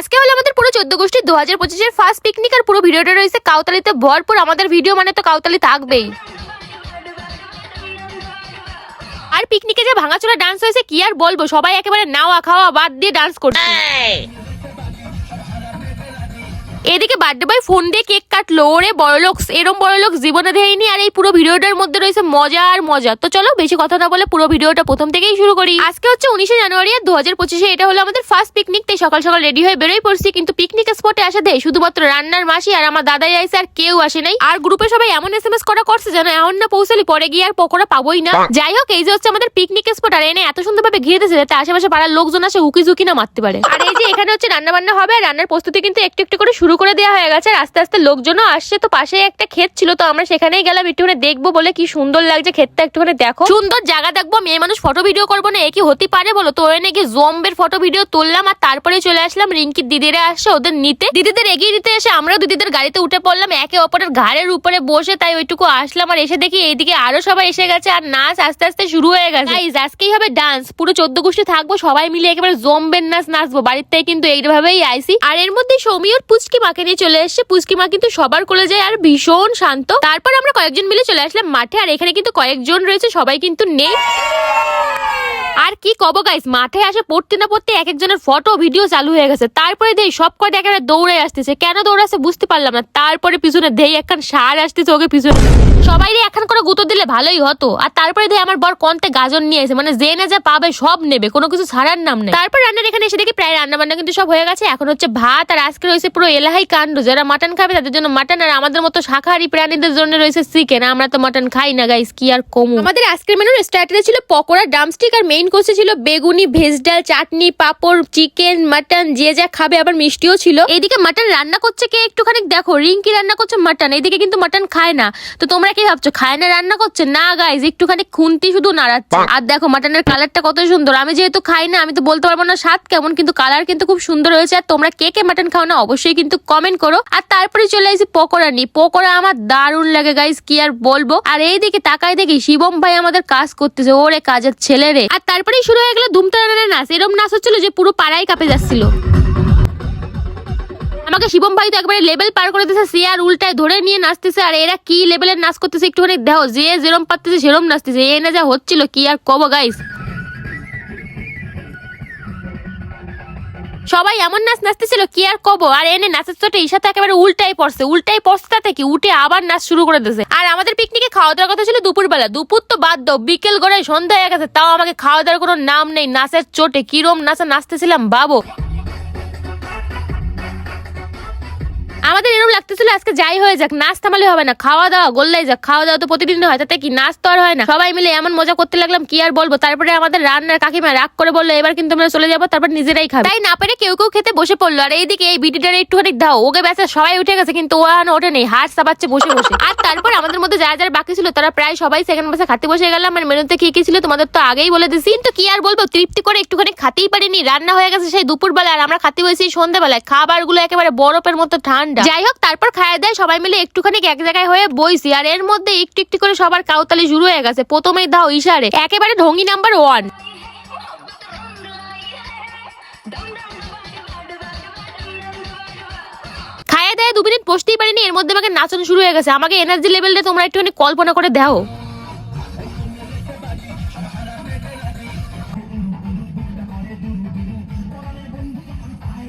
আজকে হলো আমাদের পুরো 14 গোষ্ঠী 2025 ফার্স্ট পিকনিক আর পুরো ভিডিওটা রয়েছে কাউতালিতে ভরপুর। আমাদের ভিডিও মানে তো কাউতালি থাকবেই। আর পিকনিকে যে ভাঙাচোরা ডান্স হয়েছে কি আর বলবো, সবাই একেবারে নাওয়া খাওয়া বাদ দিয়ে ডান্স করছে। এদিকে বার্থডে বয় ফোন দিয়ে কেক কাটলো, ওরে বড়লোক, এরম বড়লোক জীবনে দেয়নি। আর এই পুরো ভিডিওটার মধ্যে রয়েছে মজা আর মজা। তো চলো বেশি কথা না বলে পুরো ভিডিওটা প্রথম থেকেই শুরু করি। আজকে হচ্ছে 19 জানুয়ারি 2025। এটা হলো আমাদের ফার্স্ট পিকনিক। তাই সকাল সকাল রেডি হয়ে বেরোই পড়ছি। কিন্তু পিকনিক স্পটে আসা দেয় শুধুমাত্র রান্নার মাসি আর আমার দাদাই আইসে, আর কেউ আসে নাই। আর গ্রুপে সবাই এমন SMS করা করছে যেন এখন না পৌঁছালি পরে গিয়ে আর পকোড়া পাবোই না। যাই হোক, এই যে হচ্ছে আমাদের পিকনিক স্পট, আর এনে এত সুন্দরভাবে ঘিরে দিয়েছে যাতে আশেপাশে পাড়ার লোকজন আসে উকি ঝুঁকি না মারতে পারে। আর এই যে এখানে হচ্ছে রান্না বান্না হবে, রান্নার প্রস্তুতি কিন্তু একটু একটু করে শুরু করে দেওয়া হয়ে গেছে। আস্তে আস্তে লোকজনও আসছে। তো পাশে একটা ক্ষেত ছিল, তো আমরা সেখানেই গেলাম একটুখানি দেখবো বলে। কি সুন্দর লাগছে ক্ষেতটা, একটুখানি দেখো। সুন্দর জায়গা দেখবো, মেয়ে মানুষ ফটো ভিডিও করবো না, একই হতে পারে বলো। তো এনে গিয়ে জম্বের ফটো ভিডিও তুললাম। আর তারপরে চলে আসলাম রিঙ্কির দিদিরা আসছে ওদের নিতে। দিদিদের এগিয়ে দিতে এসে আমরাও দিদিদের গাড়িতে উঠে পড়লাম একে অপরের ঘাড়ের উপরে বসে। তাই ওইটুকু আসলাম। আর এসে দেখি এইদিকে আরো সবাই এসে গেছে আর নাচ আস্তে আস্তে শুরু হয়ে গেছে। আজকেই হবে ডান্স, পুরো 14 গোষ্ঠী থাকবো, সবাই মিলে একেবারে জম্বের নাচ নাচবো। বাড়ির থেকে কিন্তু এইভাবেই আইসি। আর এর মধ্যে সৌমিওর পুচকি মাকে নিয়ে চলে এসছে। পুচকি মা কিন্তু সবার কোলে যায় আর ভীষণ শান্ত। তারপর আমরা কয়েকজন মিলে চলে আসলাম মাঠে। আর এখানে কিন্তু কয়েকজন রয়েছে, সবাই কিন্তু নেই। আর কি কব গাইস, মাঠে আসে পড়তে না পড়তে এক একজনের ফটো ভিডিও চালু হয়ে গেছে। তারপরে দেই সব কয়টা একেবারে দৌড়ে আসতেছে। কেন দৌড়াচ্ছে বুঝতে পারলাম না। তারপরে পিছনে দেই একখান সার আসতেছে ওকে পিছনে। সবাই একখান করে গুঁতো দিলে ভালোই হতো। আর তারপরে দেই আমার বর কন্তে গাজর নিয়ে এসে, মানে জেনে যা পাবে সব নেবে, কোনো কিছু ছাড়ার নাম নেই। তারপর রান্নার এখানে এসে দেখি প্রায় রান্না বান্না কিন্তু সব হয়ে গেছে। এখন হচ্ছে ভাত, আর আজকে রয়েছে পুরো এলাহাই কাণ্ড। যারা মাটন খাবে তাদের জন্য মাটন, আর আমাদের মতো শাকাহারী প্রাণীদের জন্য রয়েছে চিকেন। আমরা তো মাটন খাই না গাইস, কি আর কমু। আমাদের আজকের মেনুর স্টার্টারে ছিল পকোড়া, ড্রামস্টিক, আর মেইন কোর্সে ছিল বেগুনি, ভেজ ডাল, চাটনি, পাপড়, চিকেন, মাটন, যে যা খাবে। আবার মিষ্টিও ছিল। এইদিকে মাটন রান্না করছে কে একটুখানি দেখো, রিঙ্কি রান্না করছে মাটন। এইদিকে কিন্তু মাটন খায় না। তো তোমরা কি ভাবছো খায় না রান্না করছে? না গাইজ, একটুখানি খুন্তি শুধু নাড়াচ্ছে। আর দেখো মাটনের কালারটা কত সুন্দর। আমি যেহেতু খাই না, আমি তো বলতে পারবো না স্বাদ কেমন, কিন্তু কালার কিন্তু খুব সুন্দর হয়েছে। আর তোমরা কে কে মাটন খাও না অবশ্যই কিন্তু কমেন্ট করো। আর তারপরে চলে আসি পকোড়া নিয়ে। পকোড়া আমার দারুণ লাগে গাইজ, কি আর বলবো। আর এইদিকে তাকাই দেখি শিবম ভাই আমাদের কাজ করতেছে, ওরে কাজের ছেলে রে। আর তারপরেই শুরু হয়ে গেল ধুমতারানের নাচ। এরম নাচ হচ্ছিল যে পুরো পাড়ায় কাঁপে যাচ্ছিল। আমাকে শিবম ভাই তো একবারে লেভেল পার করে দিয়েছে, সে আর উল্টায় ধরে নিয়ে নাচতেছে। আর এরা কি লেভেলের নাচ করতেছে একটুখানি দেখো, যে যেরম পারতেছে সেরম নাচতেছে। এ না যা হচ্ছিল কি আর কব গাইস। সবাই এমন নাচ নাচতেছিল কি আর কব। আর এনে নাচের চোটে ঈশা তো একেবারে উল্টাই পড়ছে তাতে কি উঠে আবার নাচ শুরু করে দিয়েছে। আর আমাদের পিকনিকে খাওয়া দাওয়ার কথা ছিল দুপুরবেলা। দুপুর তো বাদ দাও, বিকেল গড়ায় সন্ধ্যা হয়ে গেছে, তাও আমাকে খাওয়া দাওয়ার কোনো নাম নেই। নাচের চোটে কিরম নাচতেছিলাম বাবু। আমাদের এরকম লাগতেছিল আজকে যাই হয়ে যাক, নাচ থামালে হবে না, খাওয়া দাওয়া গোল্লাই যাক। খাওয়া দাওয়া তো প্রতিদিন হয়, তাতে কি নাচ তো আর হয় না। সবাই মিলে এমন মজা করতে লাগলাম কি আর বলবো। তারপরে আমাদের রান্নার কাকিমা রাগ করে বললো এবার কিন্তু আমরা চলে যাবো, তারপর নিজেরাই খাবে। তাই না পেরে কেউ কেউ খেতে বসে পড়লো। আর এইদিকে এই বিটিটার একটুখানি দাও, ওকে ব্যাসে সবাই উঠে গেছে, কিন্তু ও এখন ওঠে নেই, হাত চাবাচ্ছে বসে বসে। আর তারপর আমাদের মধ্যে যারা যারা বাকি ছিল তারা প্রায় সবাই সেকেন্ড বাসে খাতে বসে গেলাম। আর মেনুতে কি কি ছিল তোমাদের তো আগেই বলে দিছি, কিন্তু কি আর বলবো, তৃপ্তি করে একটুখানি খাতেই পারিনি। রান্না হয়ে গেছে সেই দুপুরবেলা, আর আমরা খাতে বসেছি সন্ধ্যাবেলায়। খাবার গুলো একেবারে বরফের মতো ঠান্ডা। যাই হোক, তারপর খাওয়া দেয় সবাই মিলে একটুখানি এক জায়গায় হয়ে বইছি। আর এর মধ্যে একটু একটু করে সবার কাউতালি শুরু হয়ে গেছে। প্রথমেই দাও ইশারে, একেবারে ঢঙ্গি নাম্বার 1। খাওয়া দেয় 2 মিনিট বসতেই পারিনি, এর মধ্যে আমাকে নাচন শুরু হয়ে গেছে। আমাকে এনার্জি লেভেলটা তোমরা একটুখানি কল্পনা করে দাও।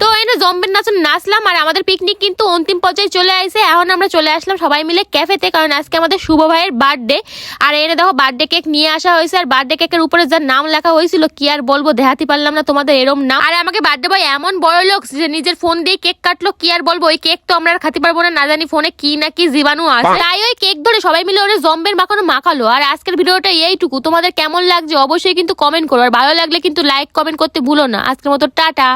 তো এনে জম্বের নাচন নাচলাম। আর আমাদের পিকনিক কিন্তু অন্তিম পর্যায়ে চলে আসে। এখন আমরা চলে আসলাম সবাই মিলে ক্যাফেতে, কারণ আজকে আমাদের শুভ ভাইয়ের বার্থডে। আর এনে দেখো বার্থডে কেক নিয়ে আসা হয়েছে। আর বার্থডে কেকের উপরে যার নাম লেখা হয়েছিল কি আর বলবো, দেখাতে পারলাম না তোমাদের এরম নাম। আর আমাকে বার্থডে বয় এমন বড় লোক যে নিজের ফোন দিয়ে কেক কাটলো, কি আর বলবো। ওই কেক তো আমরা আর খাতে পারবো না, না জানি ফোনে কি না কি জীবাণু আছে। তাই ওই কেক ধরে সবাই মিলে ওরে জম্বের মাখালো। আর আজকের ভিডিওটা এইটুকু। তোমাদের কেমন লাগছে অবশ্যই কিন্তু কমেন্ট করো। আর ভালো লাগলে কিন্তু লাইক কমেন্ট করতে ভুলো না। আজকের মতো টাটা।